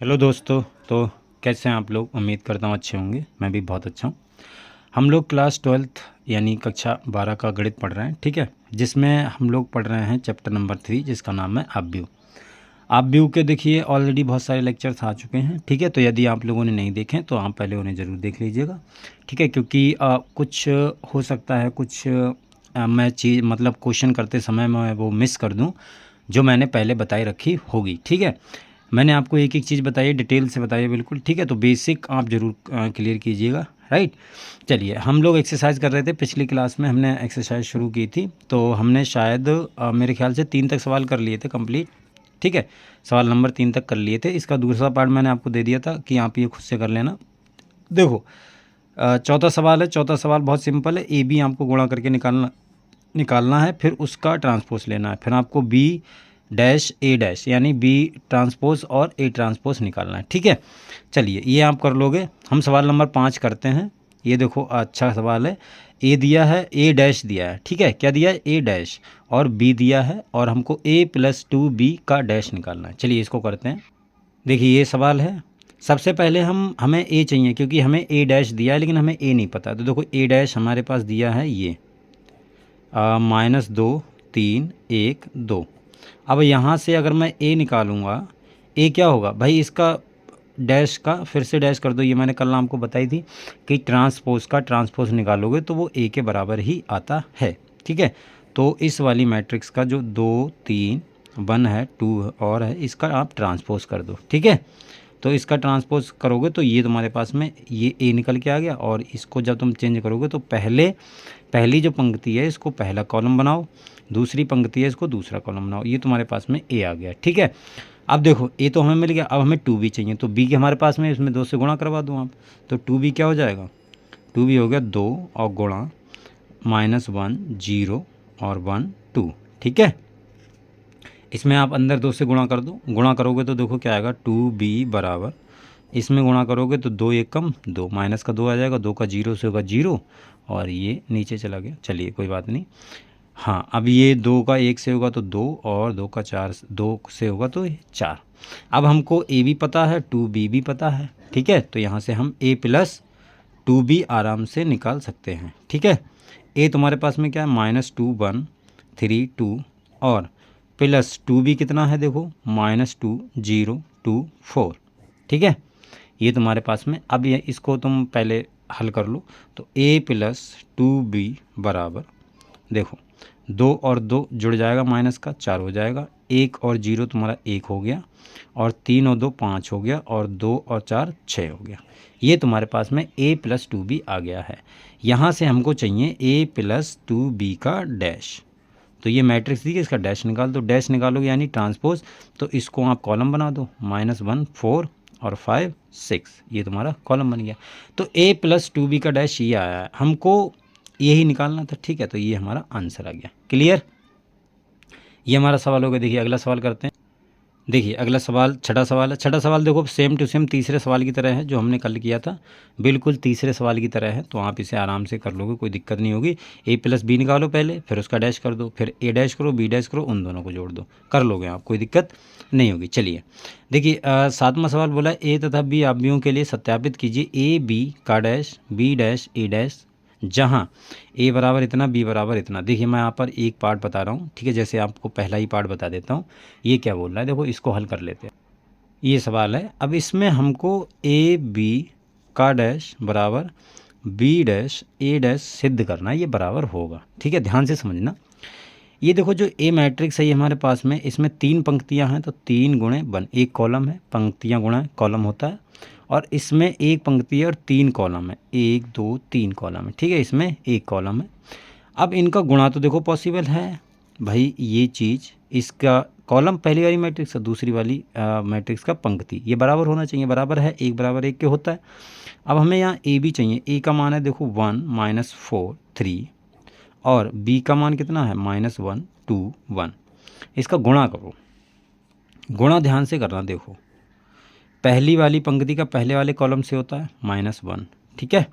Hello दोस्तों। तो कैसे हैं आप लोग? उम्मीद करता हूँ अच्छे होंगे। मैं भी बहुत अच्छा हूँ। हम लोग क्लास 12th यानी कक्षा 12 का गणित पढ़ रहे हैं, ठीक है, जिसमें हम लोग पढ़ रहे हैं चैप्टर नंबर 3 जिसका नाम है अपव्यू। अपव्यू के देखिए ऑलरेडी बहुत सारे लेक्चर्स आ चुके हैं, ठीक है। तो यदि आप लोगों ने नहीं देखे तो आप पहले उन्हें ज़रूर देख लीजिएगा, ठीक है, क्योंकि कुछ हो सकता है कुछ मैं चीज़ मतलब क्वेश्चन करते समय मैं वो मिस कर दूँ जो मैंने पहले बताई रखी होगी, ठीक है। मैंने आपको एक एक चीज़ बताई है, डिटेल से बताई है बिल्कुल, ठीक है। तो बेसिक आप ज़रूर क्लियर कीजिएगा, राइट। चलिए, हम लोग एक्सरसाइज कर रहे थे। पिछली क्लास में हमने एक्सरसाइज शुरू की थी, तो हमने शायद मेरे ख्याल से 3 तक सवाल कर लिए थे कंप्लीट, ठीक है। सवाल नंबर 3 तक कर लिए थे। इसका दूसरा पार्ट मैंने आपको दे दिया था कि आप ये खुद से कर लेना। देखो, चौथा सवाल है। चौथा सवाल बहुत सिंपल है। ए बी आपको गुणा करके निकालना है, फिर उसका ट्रांसपोज लेना है, फिर आपको बी डैश ए डैश यानी बी ट्रांसपोज और ए ट्रांसपोज निकालना है, ठीक है। चलिए, ये आप कर लोगे। हम सवाल नंबर 5 करते हैं। ये देखो, अच्छा सवाल है। ए दिया है, ए डैश दिया है, ठीक है। क्या दिया है? ए डैश, और बी दिया है, और हमको ए प्लस 2b का डैश निकालना है। चलिए, इसको करते हैं। देखिए, ये सवाल है। सबसे पहले हमें ए चाहिए, क्योंकि हमें ए डैश दिया है लेकिन हमें ए नहीं पता। तो देखो, ए डैश हमारे पास दिया है ये -2 3 1 2। अब यहाँ से अगर मैं ए निकालूंगा, ए क्या होगा भाई? इसका डैश का फिर से डैश कर दो। ये मैंने कल आपको बताई थी कि ट्रांसपोज का ट्रांसपोज निकालोगे तो वो ए के बराबर ही आता है, ठीक है। तो इस वाली मैट्रिक्स का जो 2 3 1 है, 2 और है, इसका आप ट्रांसपोज कर दो, ठीक है। तो इसका ट्रांसपोज करोगे तो ये तुम्हारे पास में ये ए निकल के आ गया, और इसको जब तुम चेंज करोगे तो पहली जो पंक्ति है इसको पहला कॉलम बनाओ, दूसरी पंक्ति है इसको दूसरा कॉलम बनाओ। ये तुम्हारे पास में ए आ गया, ठीक है। अब देखो, ए तो हमें मिल गया, अब हमें 2b चाहिए। तो b के हमारे पास में इसमें 2 से गुणा करवा दो आप। तो 2b क्या हो जाएगा? 2b हो गया 2 और गुणा -1 0 और 1 2, ठीक है। इसमें आप अंदर 2 से गुणा कर दो। गुणा करोगे तो देखो क्या आएगा? 2b बराबर, इसमें गुणा करोगे तो 2 1 कम 2, माइनस का 2 आ जाएगा, 2 का 0 से होगा 0, और ये नीचे चला गया। चलिए, कोई बात नहीं। हाँ, अब ये 2 का 1 से होगा तो 2, और 2 का 4 2 से होगा तो 4। अब हमको ए भी पता है, 2b भी पता है, ठीक है। तो यहाँ से हम a प्लस 2b आराम से निकाल सकते हैं, ठीक है। a तुम्हारे पास में क्या है? -2 1 3 2, और प्लस 2b कितना है? देखो, -2 0 2 4, ठीक है। ये तुम्हारे पास में, अब ये इसको तुम पहले हल कर लो। तो a प्लस 2b बराबर, देखो 2 और 2 जुड़ जाएगा, माइनस का 4 हो जाएगा, 1 और 0 तुम्हारा 1 हो गया, और 3 और 2 5 हो गया, और 2 और 4 6 हो गया। ये तुम्हारे पास में a प्लस 2b आ गया है। यहाँ से हमको चाहिए a प्लस 2b का डैश। तो ये मैट्रिक्स दी है, इसका डैश निकाल दो। डैश निकालोगे यानी ट्रांसपोज, तो इसको आप कॉलम बना दो, -1 4 और 5 6, ये तुम्हारा कॉलम बन गया। तो a प्लस 2b का डैश ये आया है, हमको यही निकालना था, ठीक है। तो ये हमारा आंसर आ गया। क्लियर? ये हमारा सवाल हो गया। देखिए, अगला सवाल करते हैं। देखिए, अगला सवाल छठा सवाल है। छठा सवाल देखो, सेम टू सेम तीसरे सवाल की तरह है जो हमने कल किया था, बिल्कुल तीसरे सवाल की तरह है। तो आप इसे आराम से कर लोगे, कोई दिक्कत नहीं होगी। a प्लस बी निकालो पहले, फिर उसका डैश कर दो, फिर a डैश करो, b डैश करो, उन दोनों को जोड़ दो, कर लोगे आप, कोई दिक्कत नहीं होगी। चलिए, देखिए, सातवां सवाल बोला a तथा b अवयवों के लिए सत्यापित कीजिए a b का dash b dash a dash, जहाँ a बराबर इतना b बराबर इतना। देखिए, मैं यहाँ पर एक पार्ट बता रहा हूँ, ठीक है, जैसे आपको पहला ही पार्ट बता देता हूँ। ये क्या बोल रहा है, देखो, इसको हल कर लेते हैं। ये सवाल है। अब इसमें हमको a b का डैश बराबर b डैश a डैश सिद्ध करना है, ये बराबर होगा, ठीक है। ध्यान से समझना। ये देखो, जो ए मैट्रिक्स है ये हमारे पास में, इसमें 3 पंक्तियां हैं, तो 3 गुणे बन, एक कॉलम है, पंक्तियां गुणा कॉलम होता है, और इसमें एक पंक्ति है और 3 कॉलम है, 1 2 3 कॉलम है, ठीक है। इसमें एक कॉलम है। अब इनका गुणा तो देखो पॉसिबल है भाई, ये चीज़, इसका कॉलम पहली वाली मैट्रिक्स है, दूसरी वाली मैट्रिक्स का पंक्ति, ये बराबर होना चाहिए। बराबर है, एक बराबर एक के होता है। अब हमें यहाँ ए भी चाहिए। ए का मान है देखो 1 -4 3, और b का मान कितना है? -1 2 1। इसका गुणा करो। गुणा ध्यान से करना। देखो, पहली वाली पंक्ति का पहले वाले कॉलम से होता है -1, ठीक है।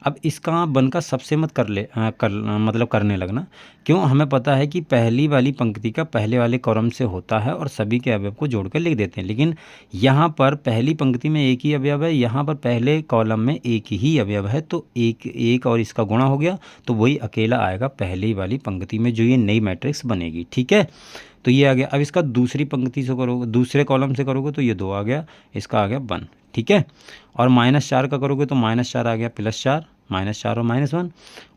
अब इसका आप वन का सबसे मत मतलब करने लगना। क्यों? हमें पता है कि पहली वाली पंक्ति का पहले वाले कॉलम से होता है और सभी के अवयव को जोड़ कर लिख देते हैं, लेकिन यहाँ पर पहली पंक्ति में एक ही अवयव है, यहाँ पर पहले कॉलम में एक ही अवयव है, तो एक एक और इसका गुणा हो गया तो वही अकेला आएगा पहली वाली पंक्ति में, जो ये नई मैट्रिक्स बनेगी। ठीक है, तो ये आ गया। अब इसका दूसरी पंक्ति से करोगे, दूसरे कॉलम से करोगे तो ये 2 आ गया, इसका आ गया 1। ठीक है, और -4 का करोगे तो -4 आ गया, +4, -4 और -1,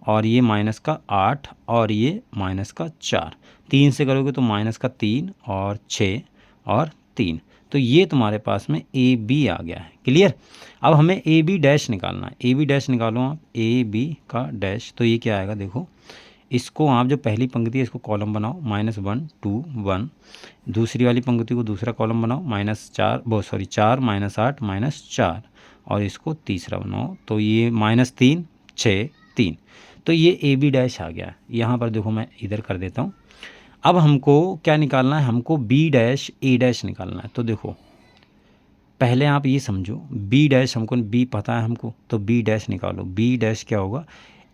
और ये माइनस का 8 और ये माइनस का 4। 3 से करोगे तो -3 और 6 और 3। तो ये तुम्हारे पास में ए बी आ गया है। क्लियर? अब हमें ए बी डैश निकालना है। ए बी डैश निकालो आप, ए बी का डैश, तो ये क्या आएगा देखो, इसको आप जो पहली पंक्ति है इसको कॉलम बनाओ, -1 2 1, दूसरी वाली पंक्ति को दूसरा कॉलम बनाओ, -4 4 -8 -4, और इसको तीसरा बनाओ तो ये -3 6 3। तो ये ए बी डैश आ गया। यहाँ पर देखो मैं इधर कर देता हूँ। अब हमको क्या निकालना है, हमको बी डैश ए डैश निकालना है। तो देखो पहले आप ये समझो, बी डैश हमको, बी पता है हमको, तो बी डैश निकालो। बी डैश क्या होगा,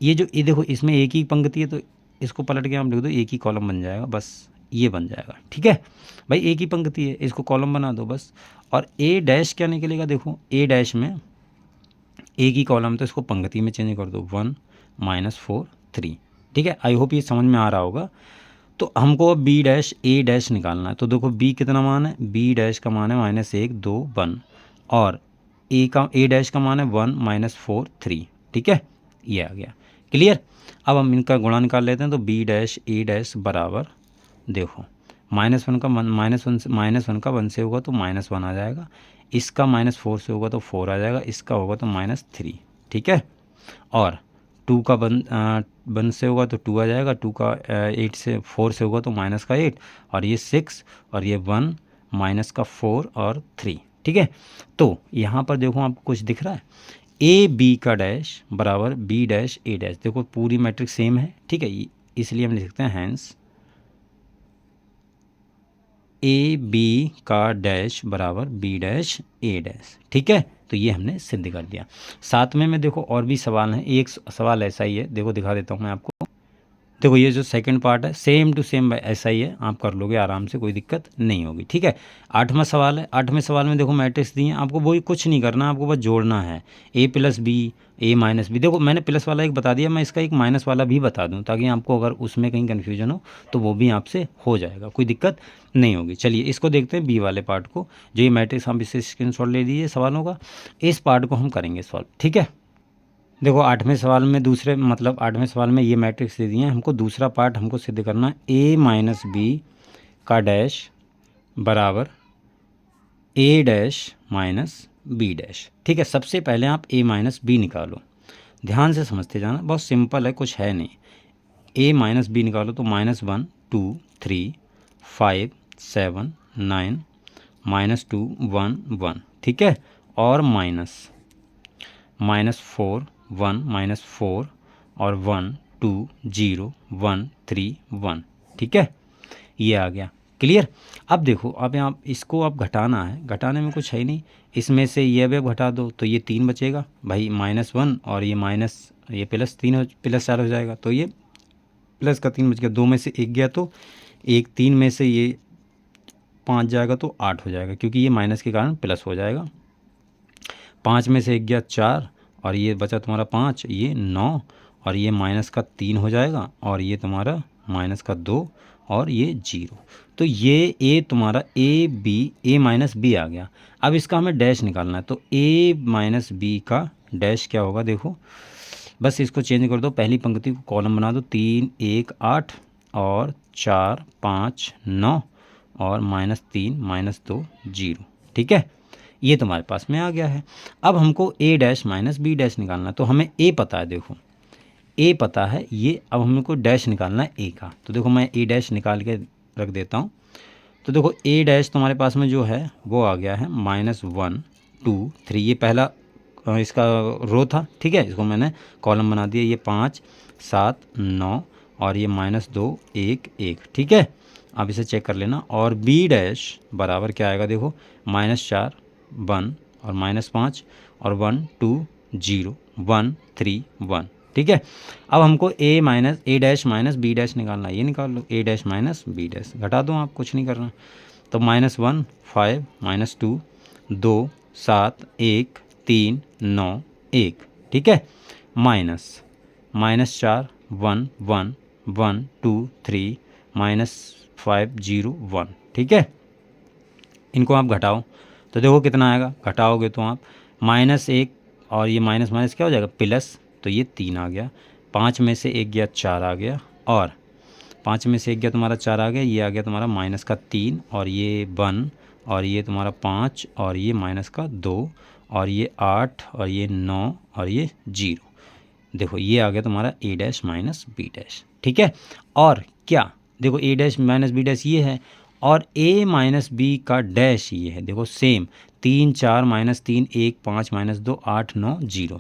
ये जो ये देखो इसमें एक ही पंक्ति है तो इसको पलट के आप लिख दो, एक ही कॉलम बन जाएगा, बस ये बन जाएगा। ठीक है भाई, एक ही पंक्ति है, इसको कॉलम बना दो बस। और ए डैश क्या निकलेगा, देखो ए डैश में एक ही कॉलम, तो इसको पंक्ति में चेंज कर दो, 1 -4 3। ठीक है, आई होप ये समझ में आ रहा होगा। तो हमको बी डैश ए डैश निकालना है। तो देखो बी कितना मान है, बी डैश का मान है -1 2 1, और ए डैश का मान है 1 -4 3। ठीक है, ये आ गया। क्लियर? अब हम इनका गुणा निकाल लेते हैं। तो बी डैश ए डैश बराबर, देखो -1 का -1 का 1 से होगा तो -1 आ जाएगा, इसका -4 से होगा तो 4 आ जाएगा, इसका होगा तो -3। ठीक है, और 2 का 1 से होगा तो 2 आ जाएगा, 2 का 8 से 4 से होगा तो -8, और ये 6, और ये 1 -4 और 3। ठीक है, तो यहाँ पर देखो आपको कुछ दिख रहा है, ए बी का डैश बराबर बी डैश ए डैश। देखो पूरी मैट्रिक्स सेम है। ठीक है, इसलिए हम लिख सकते हैं हैंस ए बी का डैश बराबर बी डैश ए डैश। ठीक है, तो ये हमने सिद्ध कर दिया। साथ में देखो और भी सवाल हैं। एक सवाल ऐसा ही है, देखो दिखा देता हूँ मैं आपको। देखो ये जो सेकंड पार्ट है सेम टू सेम ऐसा ही है, आप कर लोगे आराम से, कोई दिक्कत नहीं होगी। ठीक है, 8वां सवाल है। 8वें सवाल में देखो मैट्रिक्स दी है, आपको वही कुछ नहीं करना, आपको बस जोड़ना है a + b a - b। देखो मैंने प्लस वाला एक बता दिया, मैं इसका एक माइनस वाला भी बता दूं, ताकि आपको अगर उसमें कहीं कन्फ्यूजन हो तो वो भी आपसे हो जाएगा, कोई दिक्कत नहीं होगी। चलिए इसको देखते हैं, बी वाले पार्ट को, जो ये मैट्रिक्स हम इससे स्क्रीनशॉट ले लीजिए सवालों का, इस पार्ट को हम करेंगे सॉल्व। ठीक है, देखो 8वें सवाल में 8वें सवाल में ये मैट्रिक्स दे दिए हैं, हमको दूसरा पार्ट हमको सिद्ध करना है, a - b का डैश बराबर a डैश b डैश। ठीक है, सबसे पहले आप a - b निकालो, ध्यान से समझते जाना, बहुत सिंपल है, कुछ है नहीं। a - b निकालो तो -1 2 3 5 7 9 -2 1 1। ठीक है, और -4 1 -4 और 1 2 0 1 3 1। ठीक है, ये आ गया। क्लियर? अब देखो, अब यहाँ इसको आप घटाना है, घटाने में कुछ है ही नहीं, इसमें से ये अवयव घटा दो तो ये 3 बचेगा भाई, -1 और ये +3 +4 हो जाएगा, तो ये प्लस का 3 बच गया, 2 में से 1 गया तो 1, 3 में से ये 5 जाएगा तो 8 हो जाएगा, क्योंकि ये माइनस के कारण प्लस हो जाएगा। 5 में से 1 गया 4, और ये बचा तुम्हारा 5, ये 9, और ये -3 हो जाएगा, और ये तुम्हारा -2, और ये 0। तो ये ए तुम्हारा a - b आ गया। अब इसका हमें डैश निकालना है, तो a - b का डैश क्या होगा, देखो बस इसको चेंज कर दो, पहली पंक्ति को कॉलम बना दो, 3 1 8 और 4 5 9 और -3 -2 0। ठीक है, ये तुम्हारे पास में आ गया है। अब हमको a डैश - b डैश निकालना है, तो हमें a पता है, देखो a पता है ये, अब हमको डैश निकालना है a का। तो देखो मैं a डैश निकाल के रख देता हूँ। तो देखो a डैश तुम्हारे पास में जो है वो आ गया है -1 2 3, ये पहला इसका रो था। ठीक है, इसको मैंने कॉलम बना दिया, ये 5 7 9 और ये -2 1 1। ठीक है, अब इसे चेक कर लेना। और b डैश बराबर क्या आएगा, देखो -4 1 और -5 और 1 2 0 1 3 1। ठीक है, अब हमको a dash minus B dash निकालना है, ये निकाल लो, a dash minus B dash, घटा दो आप, कुछ नहीं करना। तो -1 5 -2 2 7 1 3 9 1। ठीक है, -4 1 1 1 2 3 -5 0 1। ठीक है, इनको आप घटाओ तो देखो कितना आएगा, घटाओगे तो आप -1 और ये माइनस माइनस क्या हो जाएगा प्लस, तो ये 3 आ गया, 5 में से 1 गया 4 आ गया, और 5 में से 1 गया तुम्हारा 4 आ गया, ये आ गया तुम्हारा माइनस का 3 और ये 1 और ये तुम्हारा 5 और ये माइनस का 2 और ये 8 और ये 9 और ये 0। देखो ये आ गया तुम्हारा a dash minus B dash. ठीक है, और क्या देखो a dash minus B dash ये है और a माइनस बी का डैश ये है, देखो सेम 3 4 -3 1 5 -2 8 9 0।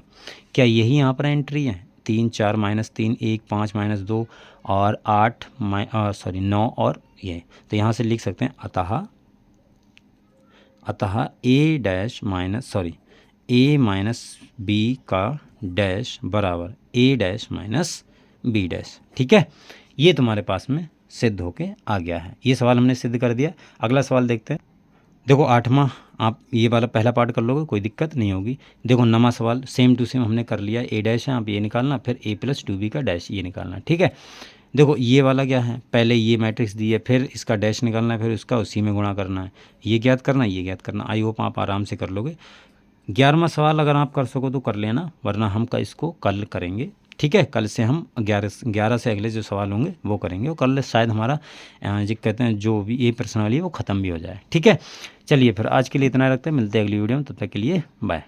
क्या यही यहाँ पर एंट्री है, 3 4 -3 1 5 -2 और 8 9 और ये, तो यहाँ से लिख सकते हैं अतः a माइनस बी का डैश बराबर a dash minus B dash. ठीक है, ये तुम्हारे पास में सिद्ध होके आ गया है, ये सवाल हमने सिद्ध कर दिया। अगला सवाल देखते हैं। देखो 8वां, आप ये वाला पहला पार्ट कर लोगे, कोई दिक्कत नहीं होगी। देखो 9वां सवाल सेम टू सेम हमने कर लिया, a डैश है, आप ये निकालना, फिर a + 2b का डैश ये निकालना। ठीक है, देखो ये वाला क्या है, पहले ये मैट्रिक्स दी है, फिर इसका डैश निकालना है, फिर उसका उसी में गुणा करना है, ये ज्ञात करना, ये ज्ञात करना। आई होप आप आराम से कर लोगे। 11वां सवाल अगर आप कर सको तो कर लेना, वरना हम का इसको कल करेंगे। ठीक है, कल से हम 11 से अगले जो सवाल होंगे वो करेंगे, और कल शायद हमारा जो कहते हैं जो भी ये प्रश्नावली है वो ख़त्म भी हो जाए। ठीक है, चलिए फिर आज के लिए इतना रखते हैं, मिलते हैं अगली वीडियो में, तब तक के लिए बाय।